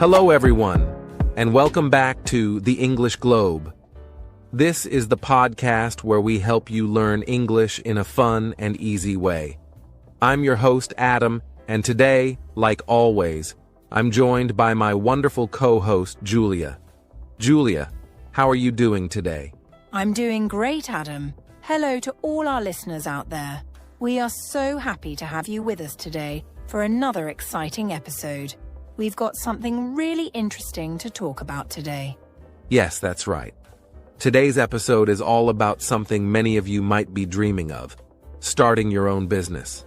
Hello everyone, and welcome back to The English Globe. This is the podcast where we help you learn English in a fun and easy way. I'm your host, Adam, and today, like always, I'm joined by my wonderful co-host, Julia. Julia, how are you doing today? I'm doing great, Adam. Hello to all our listeners out there. We are so happy to have you with us today for another exciting episode. We've got something really interesting to talk about today. Yes, that's right. Today's episode is all about something many of you might be dreaming of, starting your own business.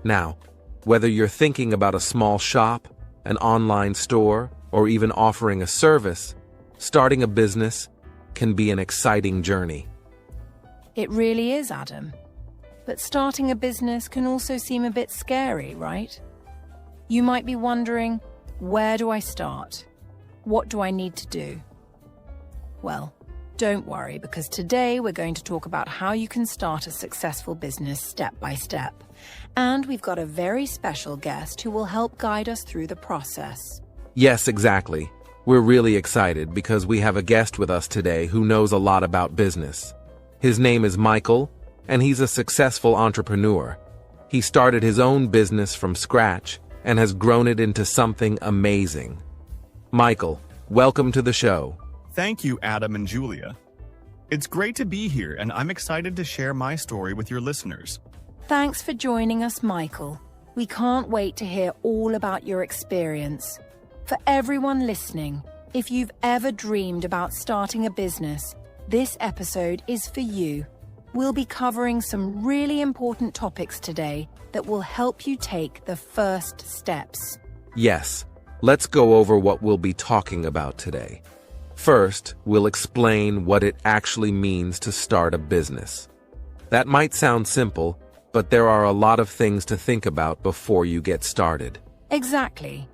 Now, whether you're thinking about a small shop, an online store, or even offering a service, starting a business can be an exciting journey. It really is, Adam. But starting a business can also seem a bit scary, right? You might be wondering, where do I start? What do I need to do? Well, don't worry, because today we're going to talk about how you can start a successful business step by step. And we've got a very special guest who will help guide us through the process. Yes, exactly. We're really excited because we have a guest with us today who knows a lot about business. His name is Michael, and he's a successful entrepreneur. He started his own business from scratch and has grown it into something amazing. Michael, welcome to the show. Thank you, Adam and Julia. It's great to be here, and I'm excited to share my story with your listeners. Thanks for joining us, Michael. We can't wait to hear all about your experience. For everyone listening, if you've ever dreamed about starting a business, this episode is for you. We'll be covering some really important topics today that will help you take the first steps. Yes, let's go over what we'll be talking about today. First, we'll explain what it actually means to start a business. That might sound simple, but there are a lot of things to think about before you get started. Exactly.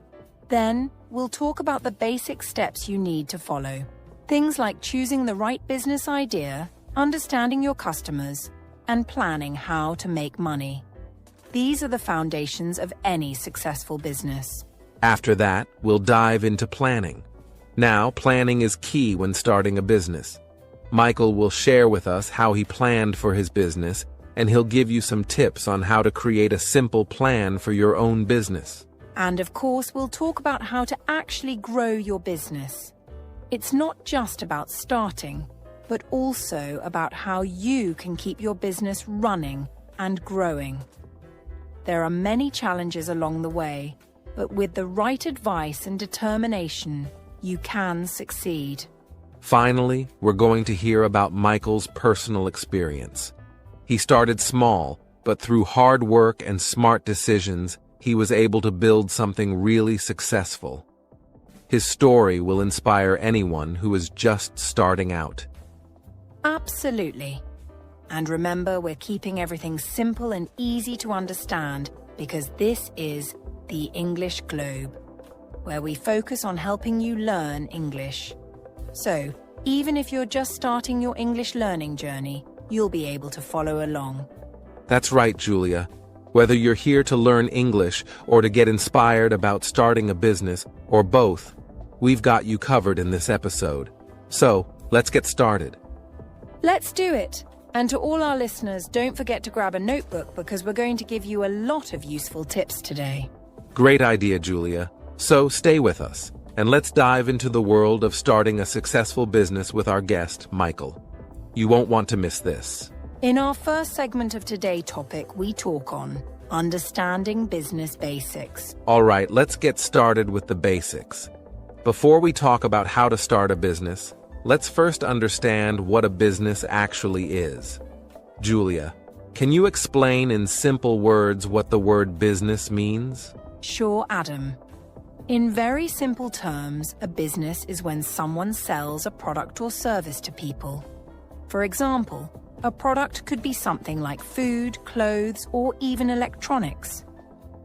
Then, we'll talk about the basic steps you need to follow. Things like choosing the right business idea, understanding your customers, and planning how to make money. These are the foundations of any successful business. After that, we'll dive into planning. Now, planning is key when starting a business. Michael will share with us how he planned for his business, and he'll give you some tips on how to create a simple plan for your own business. And of course, we'll talk about how to actually grow your business. It's not just about starting, but also about how you can keep your business running and growing. There are many challenges along the way, but with the right advice and determination, you can succeed. Finally, we're going to hear about Michael's personal experience. He started small, but through hard work and smart decisions, he was able to build something really successful. His story will inspire anyone who is just starting out. Absolutely. And remember, we're keeping everything simple and easy to understand because this is The English Globe, where we focus on helping you learn English. So, even if you're just starting your English learning journey, you'll be able to follow along. That's right, Julia. Whether you're here to learn English or to get inspired about starting a business, or both, we've got you covered in this episode. So, let's get started. Let's do it! And to all our listeners, don't forget to grab a notebook because we're going to give you a lot of useful tips today. Great idea, Julia. So stay with us, and let's dive into the world of starting a successful business with our guest, Michael. You won't want to miss this. In our first segment of today's topic, we talk on understanding business basics. All right, let's get started with the basics. Before we talk about how to start a business, let's first understand what a business actually is. Julia, can you explain in simple words what the word business means? Sure, Adam. In very simple terms, a business is when someone sells a product or service to people. For example, a product could be something like food, clothes, or even electronics.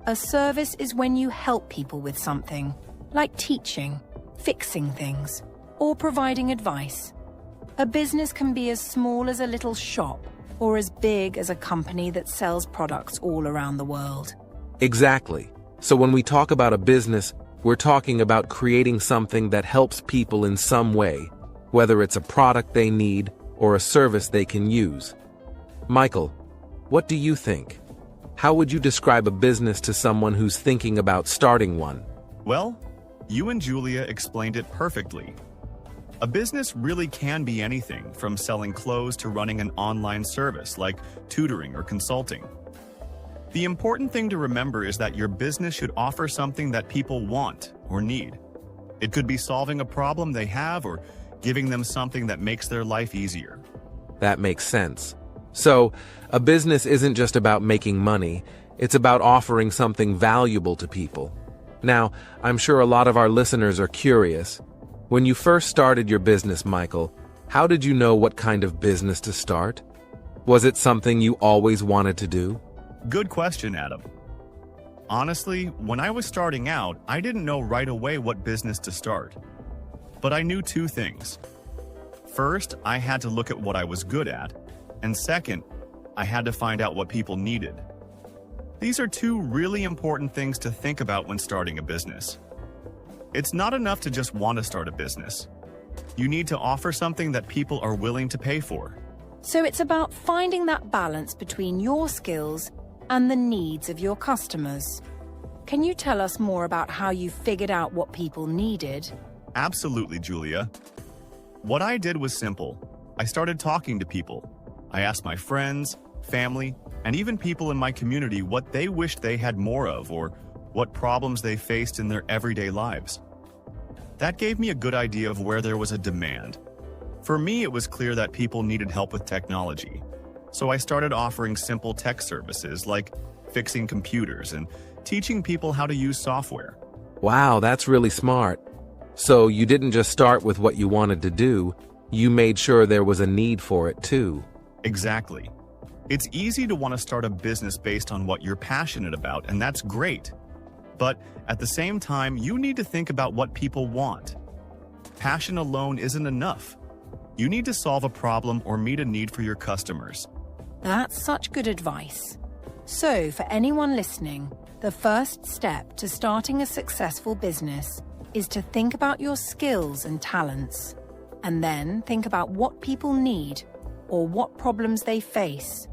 A service is when you help people with something, like teaching, fixing things, or providing advice. A business can be as small as a little shop or as big as a company that sells products all around the world. Exactly. So when we talk about a business, We're talking about creating something that helps people in some way, whether it's a product they need or a service they can use. Michael, what do you think? How would you describe a business to someone who's thinking about starting one? Well, you and Julia explained it perfectly. A business really can be anything from selling clothes to running an online service like tutoring or consulting. The important thing to remember is that your business should offer something that people want or need. It could be solving a problem they have or giving them something that makes their life easier. That makes sense. So, a business isn't just about making money, it's about offering something valuable to people. Now, I'm sure a lot of our listeners are curious. When you first started your business, Michael, how did you know what kind of business to start? Was it something you always wanted to do? Good question, Adam. Honestly, when I was starting out, I didn't know right away what business to start. But I knew two things. First, I had to look at what I was good at. And second, I had to find out what people needed. These are two really important things to think about when starting a business. It's not enough to just want to start a business. You need to offer something that people are willing to pay for. So it's about finding that balance between your skills and the needs of your customers. Can you tell us more about how you figured out what people needed? Absolutely, Julia. What I did was simple. I started talking to people. I asked my friends, family, and even people in my community what they wished they had more of or what problems they faced in their everyday lives. That gave me a good idea of where there was a demand. For me, it was clear that people needed help with technology. So I started offering simple tech services like fixing computers and teaching people how to use software. Wow, that's really smart. So you didn't just start with what you wanted to do, you made sure there was a need for it too. Exactly. It's easy to want to start a business based on what you're passionate about, and that's great. But at the same time, you need to think about what people want. Passion alone isn't enough. You need to solve a problem or meet a need for your customers. That's such good advice. So, for anyone listening, the first step to starting a successful business is to think about your skills and talents, and then think about what people need or what problems they face.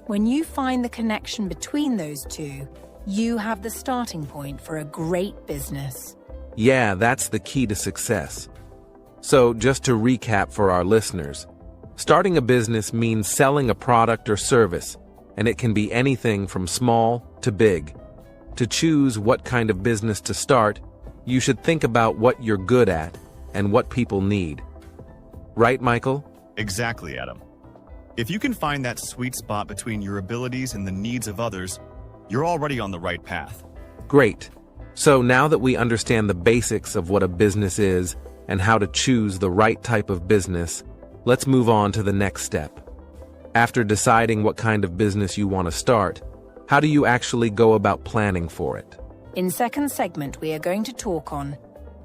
When you find the connection between those two, you have the starting point for a great business. Yeah, that's the key to success. So, just to recap for our listeners, starting a business means selling a product or service, and it can be anything from small to big. To choose what kind of business to start, you should think about what you're good at and what people need. Right, Michael? Exactly, Adam. If you can find that sweet spot between your abilities and the needs of others, you're already on the right path. Great. So now that we understand the basics of what a business is and how to choose the right type of business, let's move on to the next step. After deciding what kind of business you want to start, how do you actually go about planning for it? In second segment, we are going to talk on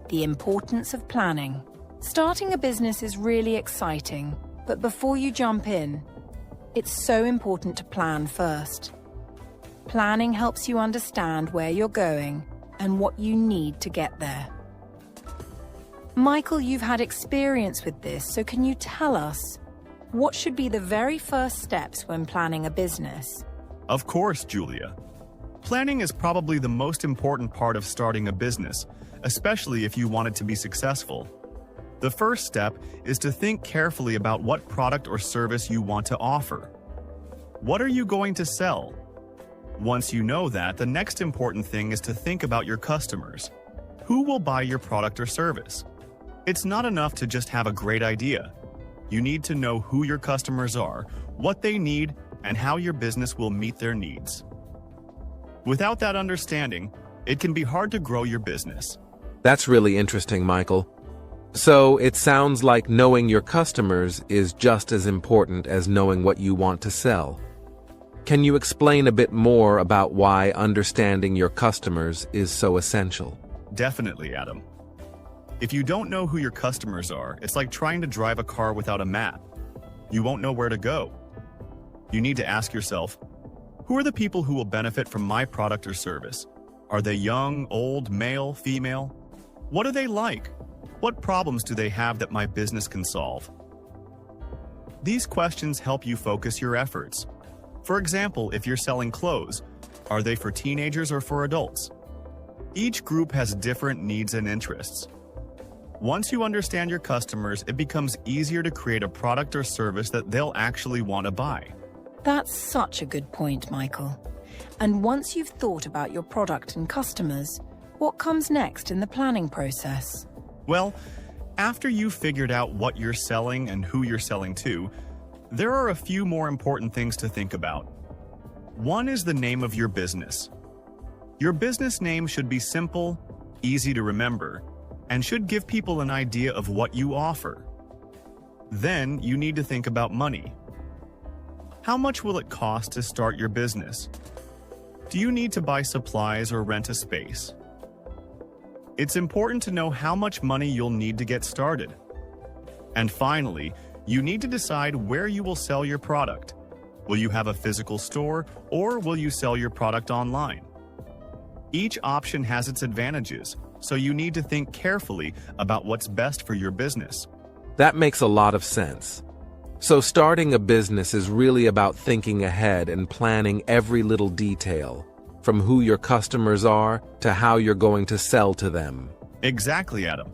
the importance of planning. Starting a business is really exciting, but before you jump in, it's so important to plan first. Planning helps you understand where you're going and what you need to get there. Michael, you've had experience with this, so can you tell us what should be the very first steps when planning a business? Of course, Julia. Planning is probably the most important part of starting a business, especially if you want it to be successful. The first step is to think carefully about what product or service you want to offer. What are you going to sell? Once you know that, the next important thing is to think about your customers. Who will buy your product or service? It's not enough to just have a great idea. You need to know who your customers are, what they need, and how your business will meet their needs. Without that understanding, it can be hard to grow your business. That's really interesting, Michael. So it sounds like knowing your customers is just as important as knowing what you want to sell. Can you explain a bit more about why understanding your customers is so essential? Definitely, Adam. If you don't know who your customers are, it's like trying to drive a car without a map. You won't know where to go. You need to ask yourself, who are the people who will benefit from my product or service? Are they young, old, male, female? What are they like? What problems do they have that my business can solve? These questions help you focus your efforts. For example, if you're selling clothes, are they for teenagers or for adults? Each group has different needs and interests. Once you understand your customers, it becomes easier to create a product or service that they'll actually want to buy. That's such a good point, Michael. And once you've thought about your product and customers, what comes next in the planning process? Well, after you've figured out what you're selling and who you're selling to, there are a few more important things to think about. One is the name of your business. Your business name should be simple, easy to remember, and should give people an idea of what you offer. Then you need to think about money. How much will it cost to start your business? Do you need to buy supplies or rent a space? It's important to know how much money you'll need to get started. And finally, you need to decide where you will sell your product. Will you have a physical store, or will you sell your product online? Each option has its advantages, so you need to think carefully about what's best for your business. That makes a lot of sense. So starting a business is really about thinking ahead and planning every little detail, from who your customers are to how you're going to sell to them. Exactly, Adam.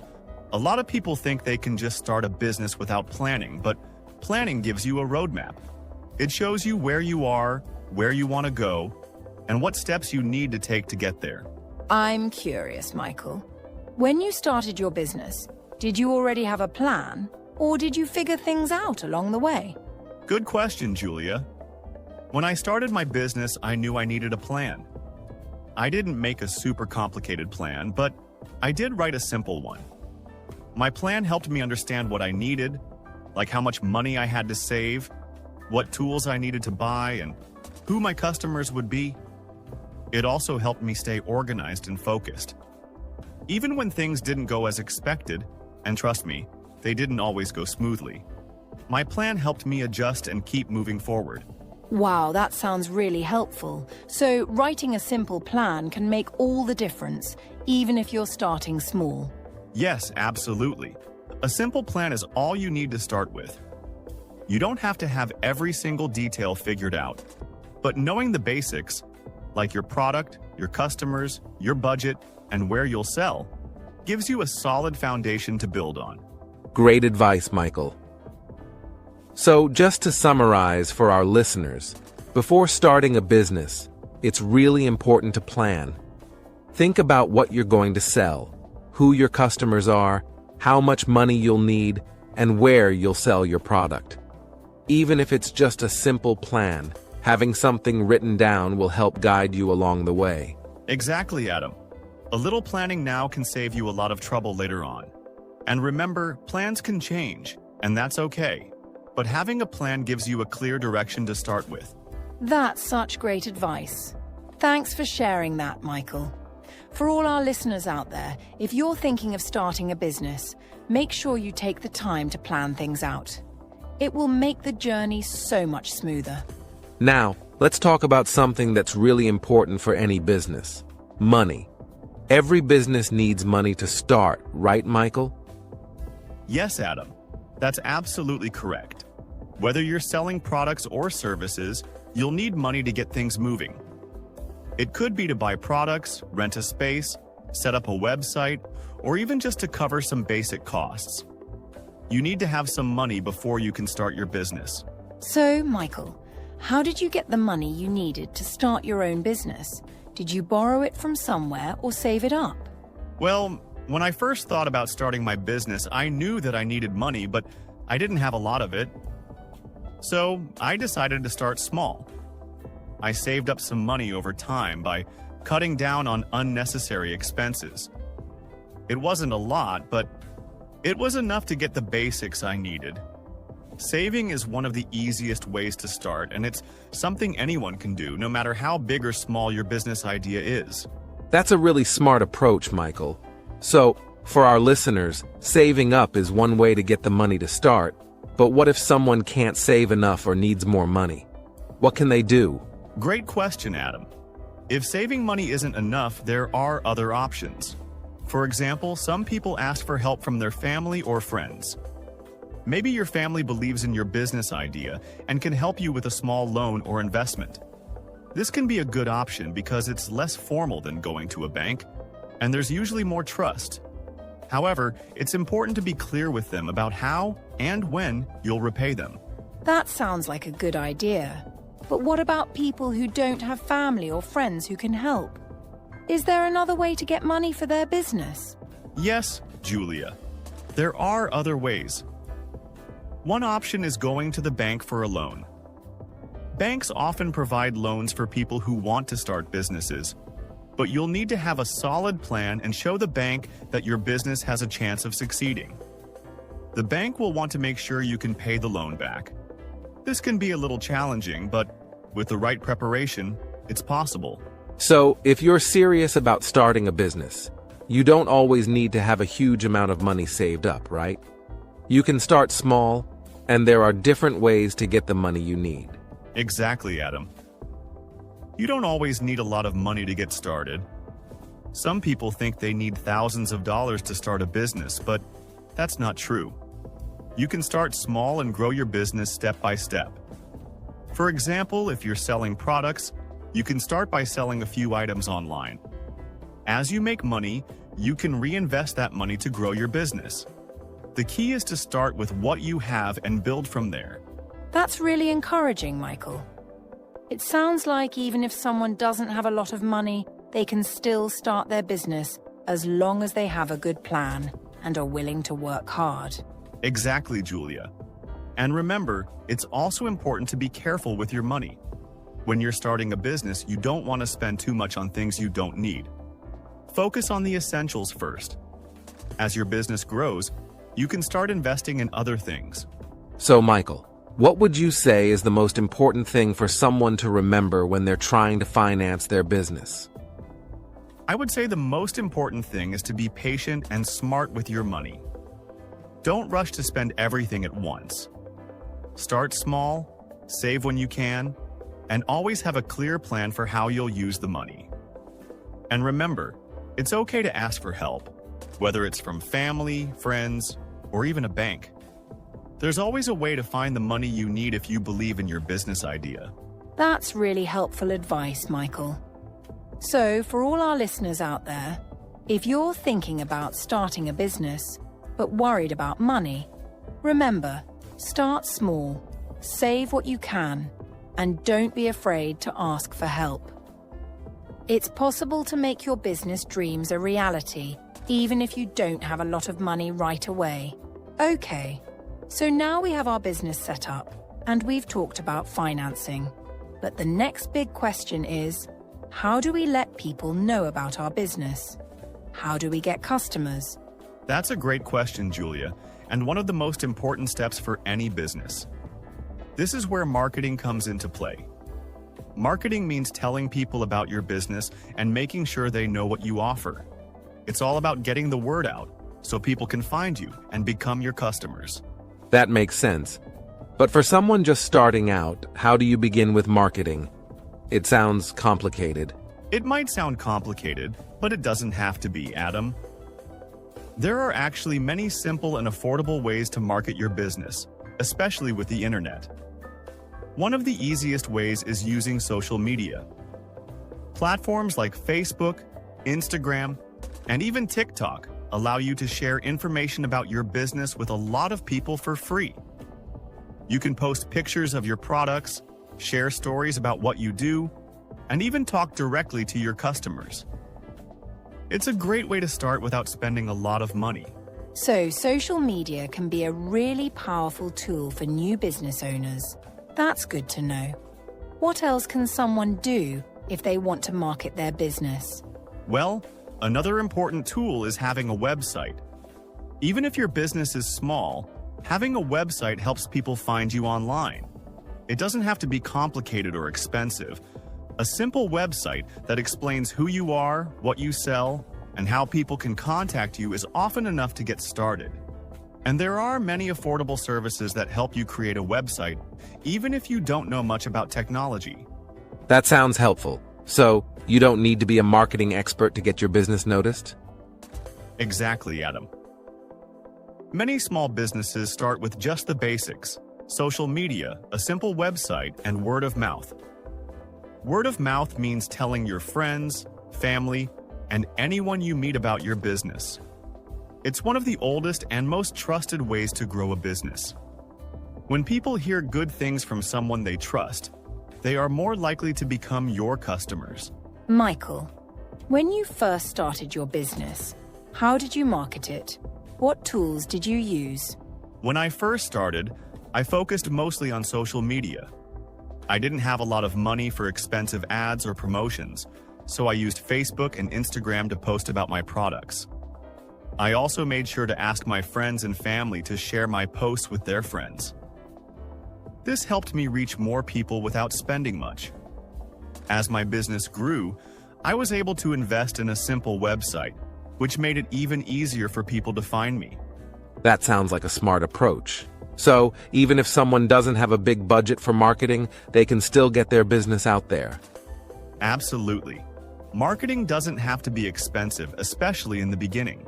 A lot of people think they can just start a business without planning, but planning gives you a roadmap. It shows you where you are, where you want to go, and what steps you need to take to get there. I'm curious, Michael. When you started your business, did you already have a plan, or did you figure things out along the way? Good question, Julia. When I started my business, I knew I needed a plan. I didn't make a super complicated plan, but I did write a simple one. My plan helped me understand what I needed, like how much money I had to save, what tools I needed to buy, and who my customers would be. It also helped me stay organized and focused. Even when things didn't go as expected, and trust me, they didn't always go smoothly, my plan helped me adjust and keep moving forward. Wow, that sounds really helpful. So writing a simple plan can make all the difference, even if you're starting small. Yes, absolutely. A simple plan is all you need to start with. You don't have to have every single detail figured out, but knowing the basics, like your product, your customers, your budget, and where you'll sell, gives you a solid foundation to build on. Great advice, Michael. So, just to summarize for our listeners, before starting a business, it's really important to plan. Think about what you're going to sell, who your customers are, how much money you'll need, and where you'll sell your product. Even if it's just a simple plan, having something written down will help guide you along the way. Exactly, Adam. A little planning now can save you a lot of trouble later on. And remember, plans can change, and that's okay. But having a plan gives you a clear direction to start with. That's such great advice. Thanks for sharing that, Michael. For all our listeners out there, if you're thinking of starting a business, make sure you take the time to plan things out. It will make the journey so much smoother. Now, let's talk about something that's really important for any business: money. Every business needs money to start, right, Michael? Yes, Adam. That's absolutely correct. Whether you're selling products or services, you'll need money to get things moving. It could be to buy products, rent a space, set up a website, or even just to cover some basic costs. You need to have some money before you can start your business. So, Michael, how did you get the money you needed to start your own business? Did you borrow it from somewhere or save it up? Well, when I first thought about starting my business, I knew that I needed money, but I didn't have a lot of it. So I decided to start small. I saved up some money over time by cutting down on unnecessary expenses. It wasn't a lot, but it was enough to get the basics I needed. Saving is one of the easiest ways to start, and it's something anyone can do, no matter how big or small your business idea is. That's a really smart approach, Michael. So, for our listeners, saving up is one way to get the money to start, but what if someone can't save enough or needs more money? What can they do? Great question, Adam. If saving money isn't enough, there are other options. For example, some people ask for help from their family or friends. Maybe your family believes in your business idea and can help you with a small loan or investment. This can be a good option because it's less formal than going to a bank, and there's usually more trust. However, it's important to be clear with them about how and when you'll repay them. That sounds like a good idea. But what about people who don't have family or friends who can help? Is there another way to get money for their business? Yes, Julia. There are other ways. One option is going to the bank for a loan. Banks often provide loans for people who want to start businesses, but you'll need to have a solid plan and show the bank that your business has a chance of succeeding. The bank will want to make sure you can pay the loan back. This can be a little challenging, but with the right preparation, it's possible. So, if you're serious about starting a business, you don't always need to have a huge amount of money saved up, right? You can start small, and there are different ways to get the money you need. Exactly, Adam. You don't always need a lot of money to get started. Some people think they need thousands of dollars to start a business, but that's not true. You can start small and grow your business step by step. For example, if you're selling products, you can start by selling a few items online. As you make money, you can reinvest that money to grow your business. The key is to start with what you have and build from there. That's really encouraging, Michael. It sounds like even if someone doesn't have a lot of money, they can still start their business as long as they have a good plan and are willing to work hard. Exactly, Julia. And remember, it's also important to be careful with your money. When you're starting a business, you don't want to spend too much on things you don't need. Focus on the essentials first. As your business grows, you can start investing in other things. So, Michael, what would you say is the most important thing for someone to remember when they're trying to finance their business? I would say the most important thing is to be patient and smart with your money. Don't rush to spend everything at once. Start small, save when you can, and always have a clear plan for how you'll use the money. And remember, it's okay to ask for help, whether it's from family, friends, or even a bank. There's always a way to find the money you need if you believe in your business idea. That's really helpful advice, Michael. So, for all our listeners out there, if you're thinking about starting a business, but worried about money, remember, start small, save what you can, and don't be afraid to ask for help. It's possible to make your business dreams a reality, even if you don't have a lot of money right away. Okay, so now we have our business set up, and we've talked about financing. But the next big question is, how do we let people know about our business? How do we get customers? That's a great question, Julia, and one of the most important steps for any business. This is where marketing comes into play. Marketing means telling people about your business and making sure they know what you offer. It's all about getting the word out so people can find you and become your customers. That makes sense. But for someone just starting out, how do you begin with marketing? It sounds complicated. It might sound complicated, but it doesn't have to be, Adam. There are actually many simple and affordable ways to market your business, especially with the internet. One of the easiest ways is using social media. Platforms like Facebook, Instagram, and even TikTok allow you to share information about your business with a lot of people for free. You can post pictures of your products, share stories about what you do, and even talk directly to your customers. It's a great way to start without spending a lot of money. So, social media can be a really powerful tool for new business owners. That's good to know. What else can someone do if they want to market their business? Well, another important tool is having a website. Even if your business is small, having a website helps people find you online. It doesn't have to be complicated or expensive. A simple website that explains who you are, what you sell, and how people can contact you is often enough to get started. And there are many affordable services that help you create a website, even if you don't know much about technology. That sounds helpful. So, You don't need to be a marketing expert to get your business noticed? Exactly, Adam. Many small businesses start with just the basics: social media, a simple website, and word of mouth. Word of mouth means telling your friends, family, and anyone you meet about your business. It's one of the oldest and most trusted ways to grow a business. When people hear good things from someone they trust, they are more likely to become your customers. Michael, when you first started your business, how did you market it? What tools did you use? When I first started, I focused mostly on social media. I didn't have a lot of money for expensive ads or promotions, so I used Facebook and Instagram to post about my products. I also made sure to ask my friends and family to share my posts with their friends. This helped me reach more people without spending much. As my business grew, I was able to invest in a simple website, which made it even easier for people to find me. That sounds like a smart approach. So, even if someone doesn't have a big budget for marketing, they can still get their business out there. Absolutely. Marketing doesn't have to be expensive, especially in the beginning.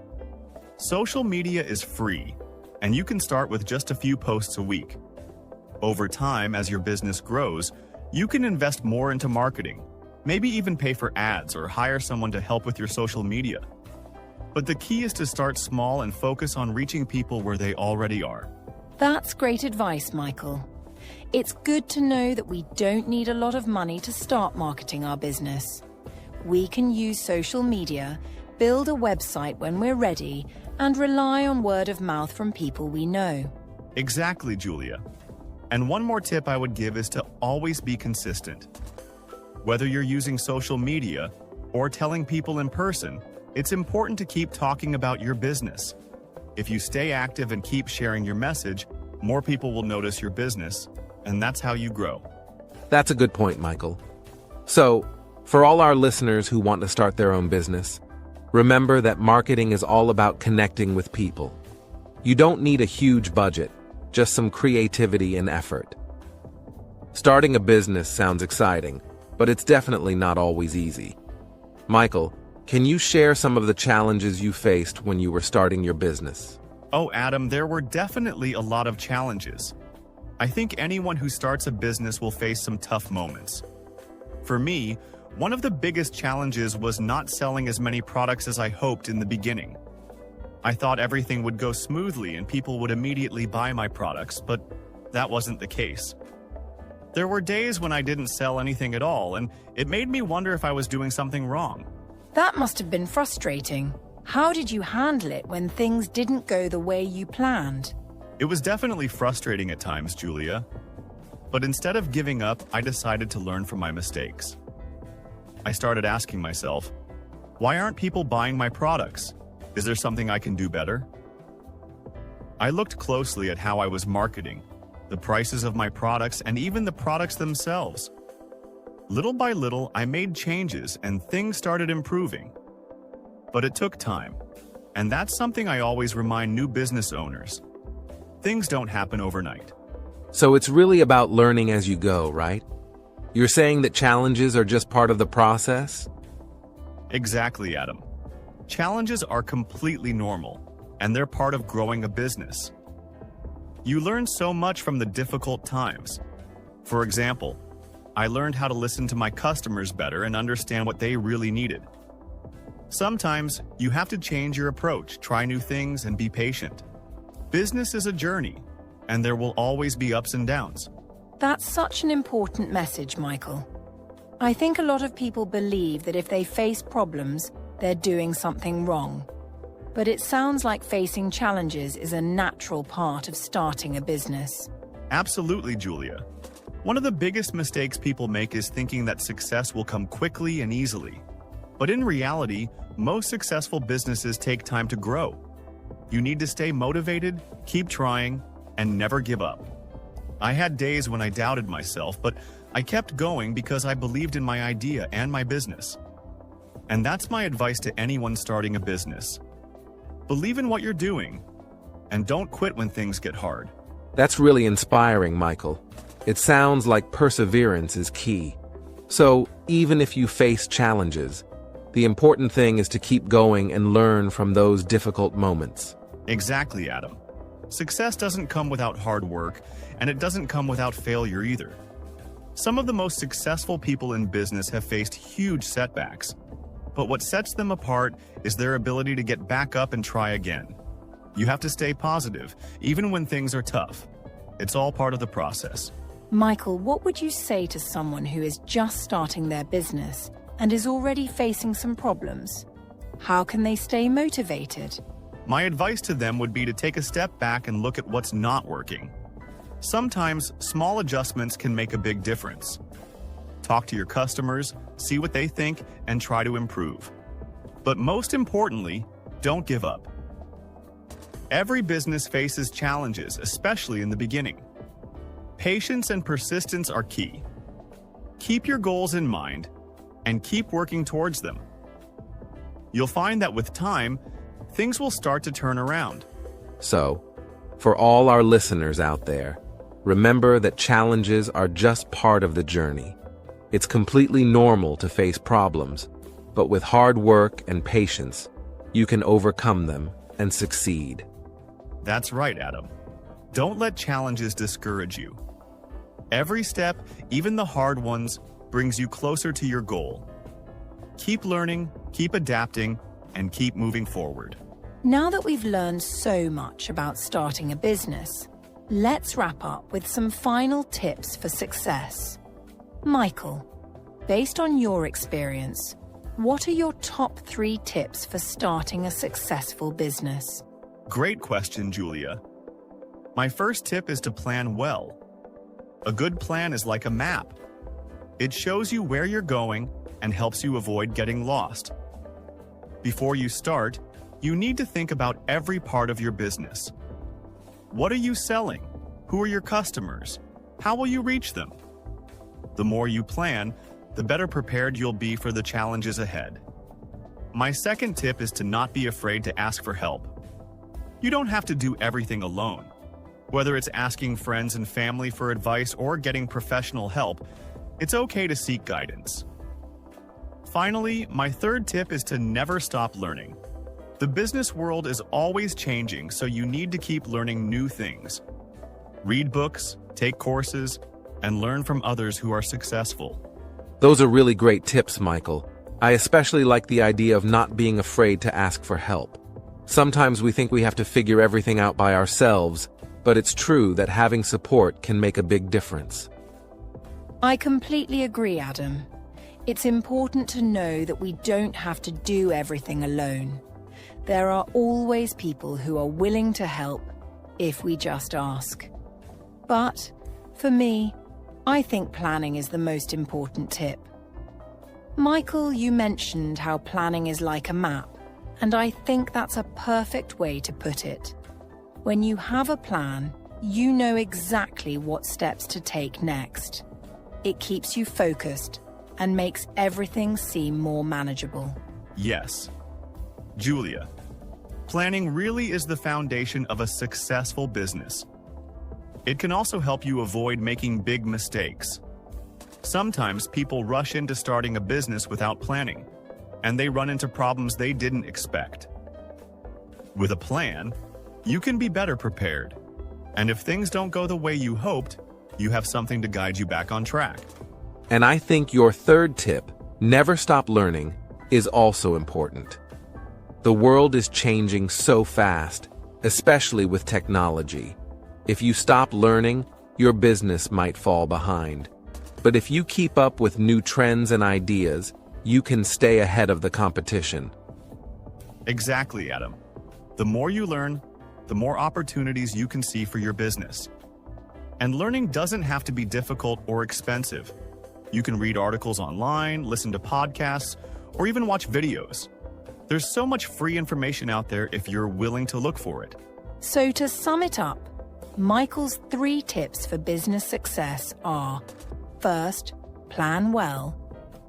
Social media is free, and you can start with just a few posts a week. Over time, as your business grows, you can invest more into marketing, maybe even pay for ads or hire someone to help with your social media. But the key is to start small and focus on reaching people where they already are. That's great advice, Michael. It's good to know that we don't need a lot of money to start marketing our business. We can use social media, build a website when we're ready, and rely on word of mouth from people we know. Exactly, Julia. And one more tip I would give is to always be consistent. Whether you're using social media or telling people in person, it's important to keep talking about your business. If you stay active and keep sharing your message, more people will notice your business, and that's how you grow. That's a good point, Michael. So, for all our listeners who want to start their own business, remember that marketing is all about connecting with people. You don't need a huge budget, just some creativity and effort. Starting a business sounds exciting, but it's definitely not always easy. Michael, can you share some of the challenges you faced when you were starting your business? Oh, Adam, there were definitely a lot of challenges. I think anyone who starts a business will face some tough moments. For me, one of the biggest challenges was not selling as many products as I hoped in the beginning. I thought everything would go smoothly and people would immediately buy my products, but that wasn't the case. There were days when I didn't sell anything at all, and it made me wonder if I was doing something wrong. That must have been frustrating. How did you handle it when things didn't go the way you planned? It was definitely frustrating at times, Julia. But instead of giving up, I decided to learn from my mistakes. I started asking myself, why aren't people buying my products? Is there something I can do better? I looked closely at how I was marketing, the prices of my products, and even the products themselves. Little by little, I made changes and things started improving. But it took time, and that's something I always remind new business owners. Things don't happen overnight. So it's really about learning as you go, right? You're saying that challenges are just part of the process? Exactly, Adam. Challenges are completely normal, and they're part of growing a business. You learn so much from the difficult times. For example, I learned how to listen to my customers better and understand what they really needed. Sometimes, you have to change your approach, try new things, and be patient. Business is a journey, and there will always be ups and downs. That's such an important message, Michael. I think a lot of people believe that if they face problems, they're doing something wrong. But it sounds like facing challenges is a natural part of starting a business. Absolutely, Julia. One of the biggest mistakes people make is thinking that success will come quickly and easily. But in reality, most successful businesses take time to grow. You need to stay motivated, keep trying, and never give up. I had days when I doubted myself, but I kept going because I believed in my idea and my business. And that's my advice to anyone starting a business. Believe in what you're doing, and don't quit when things get hard. That's really inspiring, Michael. It sounds like perseverance is key. So, even if you face challenges, the important thing is to keep going and learn from those difficult moments. Exactly, Adam. Success doesn't come without hard work, and it doesn't come without failure either. Some of the most successful people in business have faced huge setbacks, but what sets them apart is their ability to get back up and try again. You have to stay positive, even when things are tough. It's all part of the process. Michael, what would you say to someone who is just starting their business and is already facing some problems? How can they stay motivated? My advice to them would be to take a step back and look at what's not working. Sometimes small adjustments can make a big difference. Talk to your customers, see what they think, and try to improve. But most importantly, don't give up. Every business faces challenges, especially in the beginning. Patience and persistence are key. Keep your goals in mind and keep working towards them. You'll find that with time, things will start to turn around. So, for all our listeners out there, remember that challenges are just part of the journey. It's completely normal to face problems, but with hard work and patience, you can overcome them and succeed. That's right, Adam. Don't let challenges discourage you. Every step, even the hard ones, brings you closer to your goal. Keep learning, keep adapting, and keep moving forward. Now that we've learned so much about starting a business, let's wrap up with some final tips for success. Michael, based on your experience, what are your top 3 tips for starting a successful business? Great question, Julia. My first tip is to plan well. A good plan is like a map. It shows you where you're going and helps you avoid getting lost. Before you start, you need to think about every part of your business. What are you selling? Who are your customers? How will you reach them? The more you plan, the better prepared you'll be for the challenges ahead. My second tip is to not be afraid to ask for help. You don't have to do everything alone. Whether it's asking friends and family for advice or getting professional help, it's okay to seek guidance. Finally, my third tip is to never stop learning. The business world is always changing, so you need to keep learning new things. Read books, take courses, and learn from others who are successful. Those are really great tips, Michael. I especially like the idea of not being afraid to ask for help. Sometimes we think we have to figure everything out by ourselves, but it's true that having support can make a big difference. I completely agree, Adam. It's important to know that we don't have to do everything alone. There are always people who are willing to help if we just ask. But, for me, I think planning is the most important tip. Michael, you mentioned how planning is like a map, and I think that's a perfect way to put it. When you have a plan, you know exactly what steps to take next. It keeps you focused and makes everything seem more manageable. Yes. Julia, planning really is the foundation of a successful business. It can also help you avoid making big mistakes. Sometimes people rush into starting a business without planning, and they run into problems they didn't expect. With a plan, you can be better prepared. And if things don't go the way you hoped, you have something to guide you back on track. And I think your third tip, never stop learning, is also important. The world is changing so fast, especially with technology. If you stop learning, your business might fall behind. But if you keep up with new trends and ideas, you can stay ahead of the competition. Exactly, Adam. The more you learn, the more opportunities you can see for your business. And learning doesn't have to be difficult or expensive. You can read articles online, listen to podcasts, or even watch videos. There's so much free information out there if you're willing to look for it. So to sum it up, Michael's 3 tips for business success are: first, plan well;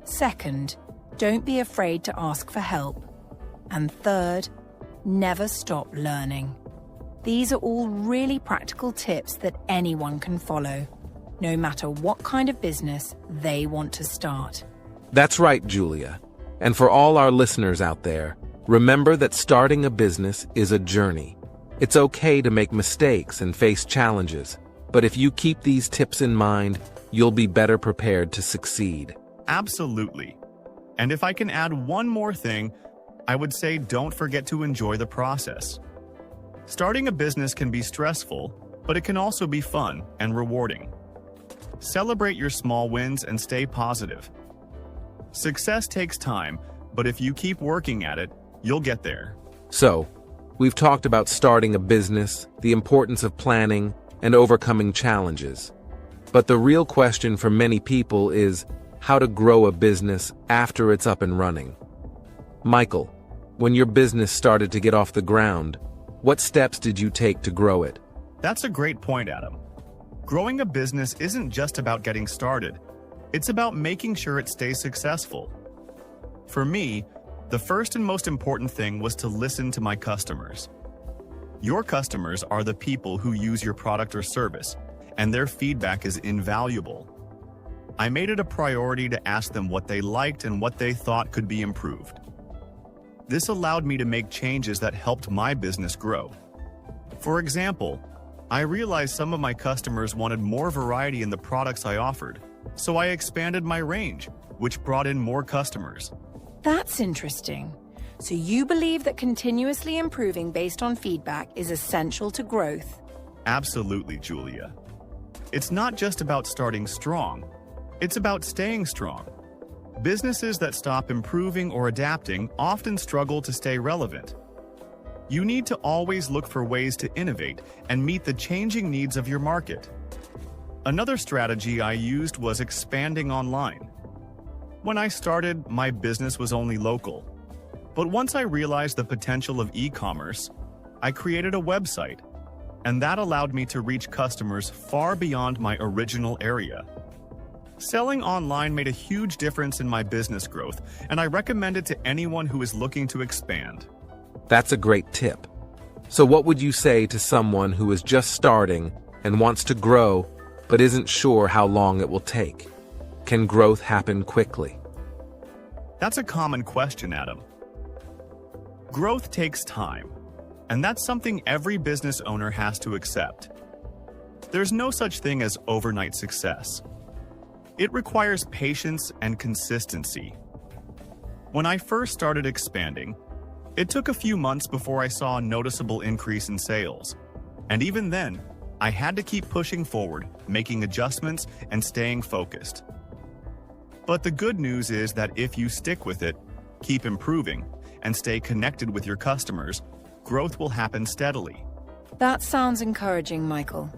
second, don't be afraid to ask for help; and third, never stop learning. These are all really practical tips that anyone can follow. no matter what kind of business they want to start. That's right, Julia. And for all our listeners out there, remember that starting a business is a journey. It's okay to make mistakes and face challenges, but if you keep these tips in mind, you'll be better prepared to succeed. Absolutely. And if I can add one more thing, I would say don't forget to enjoy the process. Starting a business can be stressful, but it can also be fun and rewarding. Celebrate your small wins and stay positive. Success takes time, but if you keep working at it, you'll get there. So, we've talked about starting a business, the importance of planning, and overcoming challenges. But the real question for many people is how to grow a business after it's up and running. Michael, when your business started to get off the ground, what steps did you take to grow it? That's a great point, Adam. Growing a business isn't just about getting started. It's about making sure it stays successful. For me, the first and most important thing was to listen to my customers. Your customers are the people who use your product or service, and their feedback is invaluable. I made it a priority to ask them what they liked and what they thought could be improved. This allowed me to make changes that helped my business grow. For example, I realized some of my customers wanted more variety in the products I offered, so I expanded my range, which brought in more customers. That's interesting. So you believe that continuously improving based on feedback is essential to growth? Absolutely, Julia. It's not just about starting strong. It's about staying strong. Businesses that stop improving or adapting often struggle to stay relevant. You need to always look for ways to innovate and meet the changing needs of your market. Another strategy I used was expanding online. When I started, my business was only local. But once I realized the potential of e-commerce, I created a website, and that allowed me to reach customers far beyond my original area. Selling online made a huge difference in my business growth, and I recommend it to anyone who is looking to expand. That's a great tip. So what would you say to someone who is just starting and wants to grow but isn't sure how long it will take? Can growth happen quickly? That's a common question, Adam. Growth takes time, and that's something every business owner has to accept. There's no such thing as overnight success. It requires patience and consistency. When I first started expanding, it took a few months before I saw a noticeable increase in sales. And even then, I had to keep pushing forward, making adjustments, and staying focused. But the good news is that if you stick with it, keep improving, and stay connected with your customers, growth will happen steadily. That sounds encouraging, Michael.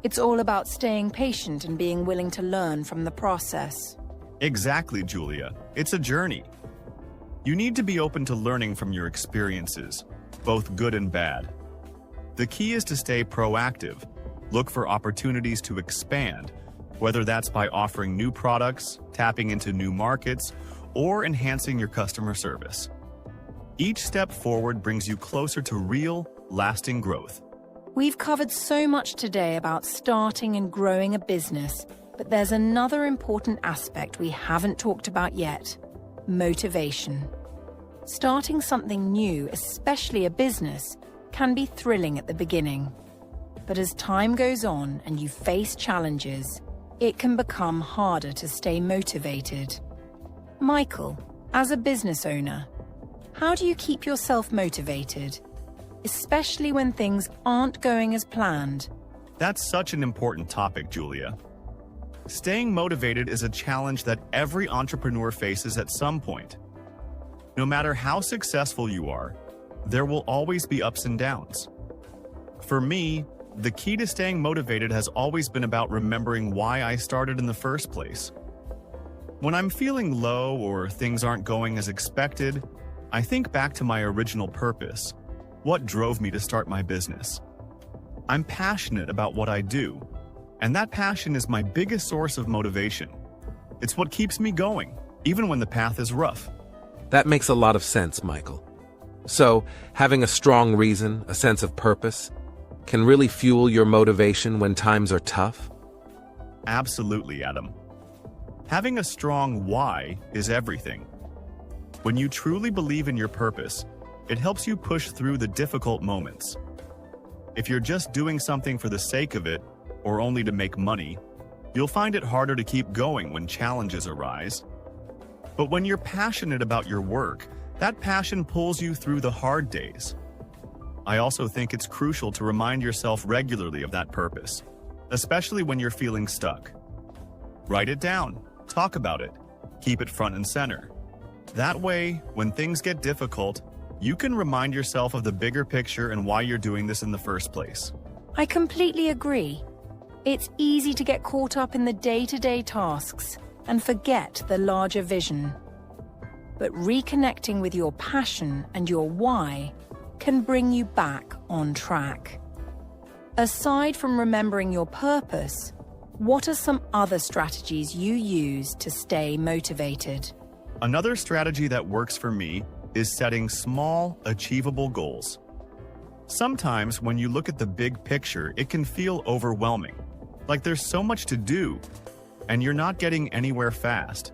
It's all about staying patient and being willing to learn from the process. Exactly, Julia. It's a journey. You need to be open to learning from your experiences, both good and bad. The key is to stay proactive, look for opportunities to expand, whether that's by offering new products, tapping into new markets, or enhancing your customer service. Each step forward brings you closer to real, lasting growth. We've covered so much today about starting and growing a business, but there's another important aspect we haven't talked about yet: motivation. Starting something new, especially a business, can be thrilling at the beginning. But as time goes on and you face challenges, it can become harder to stay motivated. Michael, as a business owner, how do you keep yourself motivated, especially when things aren't going as planned? That's such an important topic, Julia. Staying motivated is a challenge that every entrepreneur faces at some point. No matter how successful you are, there will always be ups and downs. For me, the key to staying motivated has always been about remembering why I started in the first place. When I'm feeling low or things aren't going as expected, I think back to my original purpose. What drove me to start my business? I'm passionate about what I do, and that passion is my biggest source of motivation. It's what keeps me going, even when the path is rough. That makes a lot of sense, Michael. So, having a strong reason, a sense of purpose, can really fuel your motivation when times are tough? Absolutely, Adam. Having a strong why is everything. When you truly believe in your purpose, it helps you push through the difficult moments. If you're just doing something for the sake of it, or only to make money, you'll find it harder to keep going when challenges arise. But when you're passionate about your work, that passion pulls you through the hard days. I also think it's crucial to remind yourself regularly of that purpose, especially when you're feeling stuck. Write it down, talk about it, keep it front and center. That way, when things get difficult, you can remind yourself of the bigger picture and why you're doing this in the first place. I completely agree. It's easy to get caught up in the day-to-day tasks and forget the larger vision. But reconnecting with your passion and your why can bring you back on track. Aside from remembering your purpose, what are some other strategies you use to stay motivated? Another strategy that works for me is setting small, achievable goals. Sometimes when you look at the big picture, it can feel overwhelming, like there's so much to do, and you're not getting anywhere fast.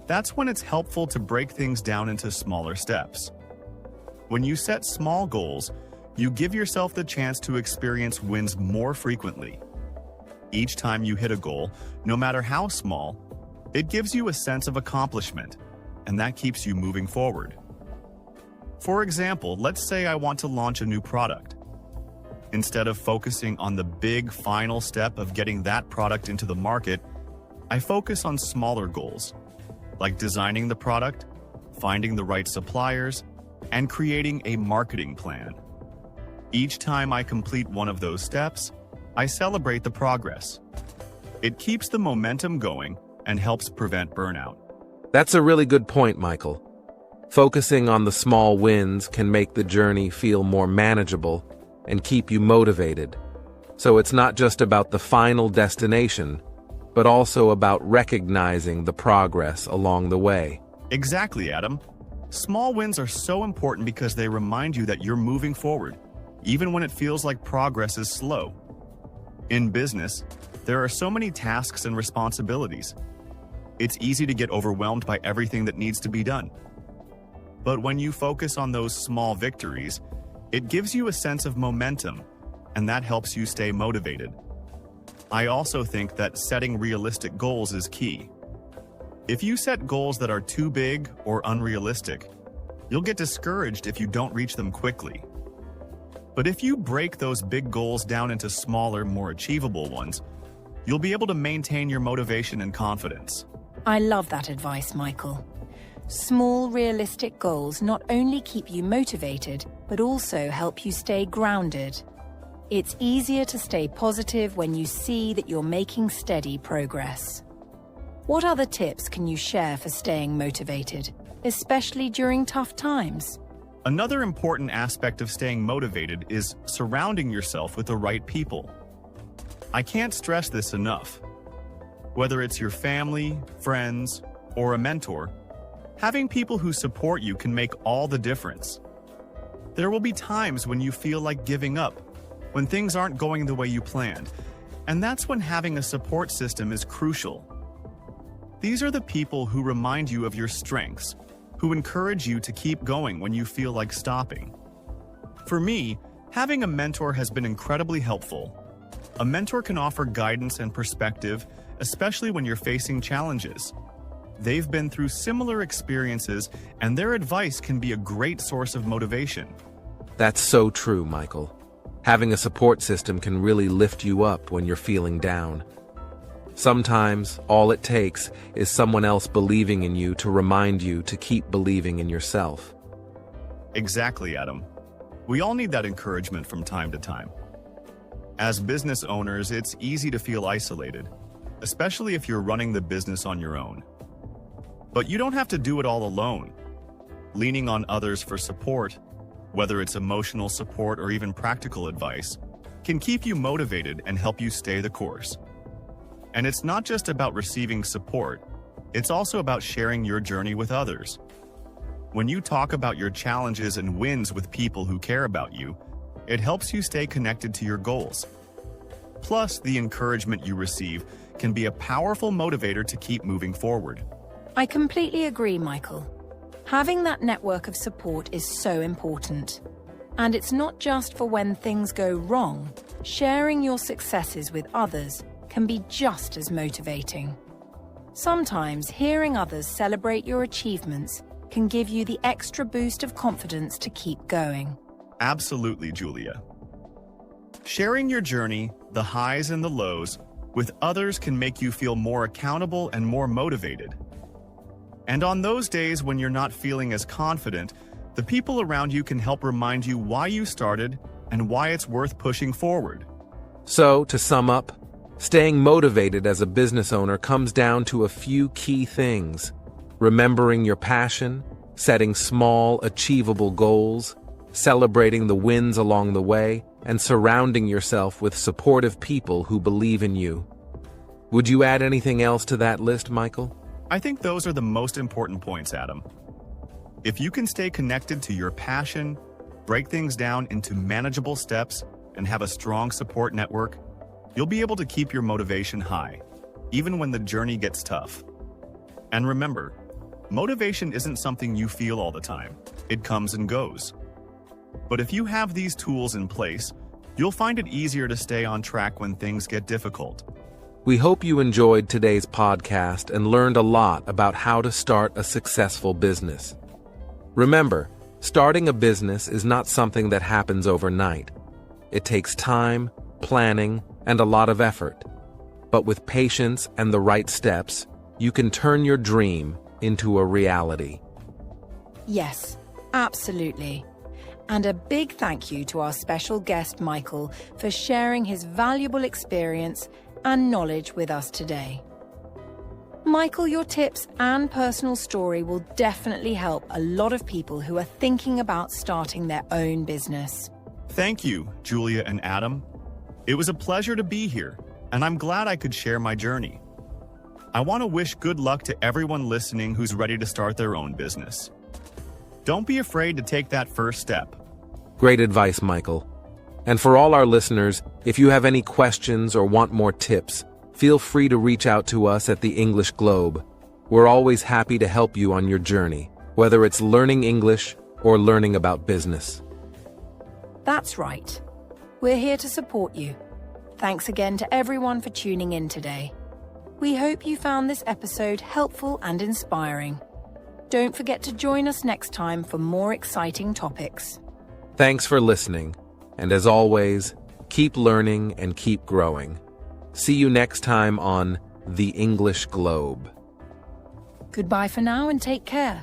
That's when it's helpful to break things down into smaller steps. When you set small goals, you give yourself the chance to experience wins more frequently. Each time you hit a goal, no matter how small, it gives you a sense of accomplishment, and that keeps you moving forward. For example, let's say I want to launch a new product. Instead of focusing on the big final step of getting that product into the market, I focus on smaller goals, like designing the product, finding the right suppliers, and creating a marketing plan. Each time I complete one of those steps, I celebrate the progress. It keeps the momentum going and helps prevent burnout. That's a really good point, Michael. Focusing on the small wins can make the journey feel more manageable and keep you motivated. So it's not just about the final destination, but also about recognizing the progress along the way. Exactly, Adam. Small wins are so important because they remind you that you're moving forward, even when it feels like progress is slow. In business, there are so many tasks and responsibilities. It's easy to get overwhelmed by everything that needs to be done. But when you focus on those small victories, it gives you a sense of momentum, and that helps you stay motivated. I also think that setting realistic goals is key. If you set goals that are too big or unrealistic, you'll get discouraged if you don't reach them quickly. But if you break those big goals down into smaller, more achievable ones, you'll be able to maintain your motivation and confidence. I love that advice, Michael. Small, realistic goals not only keep you motivated, but also help you stay grounded. It's easier to stay positive when you see that you're making steady progress. What other tips can you share for staying motivated, especially during tough times? Another important aspect of staying motivated is surrounding yourself with the right people. I can't stress this enough. Whether it's your family, friends, or a mentor, having people who support you can make all the difference. There will be times when you feel like giving up, when things aren't going the way you planned, and that's when having a support system is crucial. These are the people who remind you of your strengths, who encourage you to keep going when you feel like stopping. For me, having a mentor has been incredibly helpful. A mentor can offer guidance and perspective, especially when you're facing challenges. They've been through similar experiences, and their advice can be a great source of motivation. That's so true, Michael. Having a support system can really lift you up when you're feeling down. Sometimes, all it takes is someone else believing in you to remind you to keep believing in yourself. Exactly, Adam. We all need that encouragement from time to time. As business owners, it's easy to feel isolated, especially if you're running the business on your own. But you don't have to do it all alone. Leaning on others for support, whether it's emotional support or even practical advice, can keep you motivated and help you stay the course. And it's not just about receiving support, it's also about sharing your journey with others. When you talk about your challenges and wins with people who care about you, it helps you stay connected to your goals. Plus, the encouragement you receive can be a powerful motivator to keep moving forward. I completely agree, Michael. Having that network of support is so important. And it's not just for when things go wrong. Sharing your successes with others can be just as motivating. Sometimes hearing others celebrate your achievements can give you the extra boost of confidence to keep going. Absolutely, Julia. Sharing your journey, the highs and the lows, with others can make you feel more accountable and more motivated. And on those days when you're not feeling as confident, the people around you can help remind you why you started and why it's worth pushing forward. So, to sum up, staying motivated as a business owner comes down to a few key things: remembering your passion, setting small, achievable goals, celebrating the wins along the way, and surrounding yourself with supportive people who believe in you. Would you add anything else to that list, Michael? I think those are the most important points, Adam. If you can stay connected to your passion, break things down into manageable steps, and have a strong support network, you'll be able to keep your motivation high, even when the journey gets tough. And remember, motivation isn't something you feel all the time. It comes and goes. But if you have these tools in place, you'll find it easier to stay on track when things get difficult. We hope you enjoyed today's podcast and learned a lot about how to start a successful business. Remember, starting a business is not something that happens overnight. It takes time, planning, and a lot of effort. But with patience and the right steps, you can turn your dream into a reality. Yes, absolutely. And a big thank you to our special guest, Michael, for sharing his valuable experience and knowledge with us today. Michael, your tips and personal story will definitely help a lot of people who are thinking about starting their own business. Thank you, Julia and Adam. It was a pleasure to be here, and I'm glad I could share my journey. I want to wish good luck to everyone listening who's ready to start their own business. Don't be afraid to take that first step. Great advice, Michael. And for all our listeners, if you have any questions or want more tips, feel free to reach out to us at the English Globe. We're always happy to help you on your journey, whether it's learning English or learning about business. That's right. We're here to support you. Thanks again to everyone for tuning in today. We hope you found this episode helpful and inspiring. Don't forget to join us next time for more exciting topics. Thanks for listening, and as always, keep learning and keep growing. See you next time on The English Globe. Goodbye for now and take care.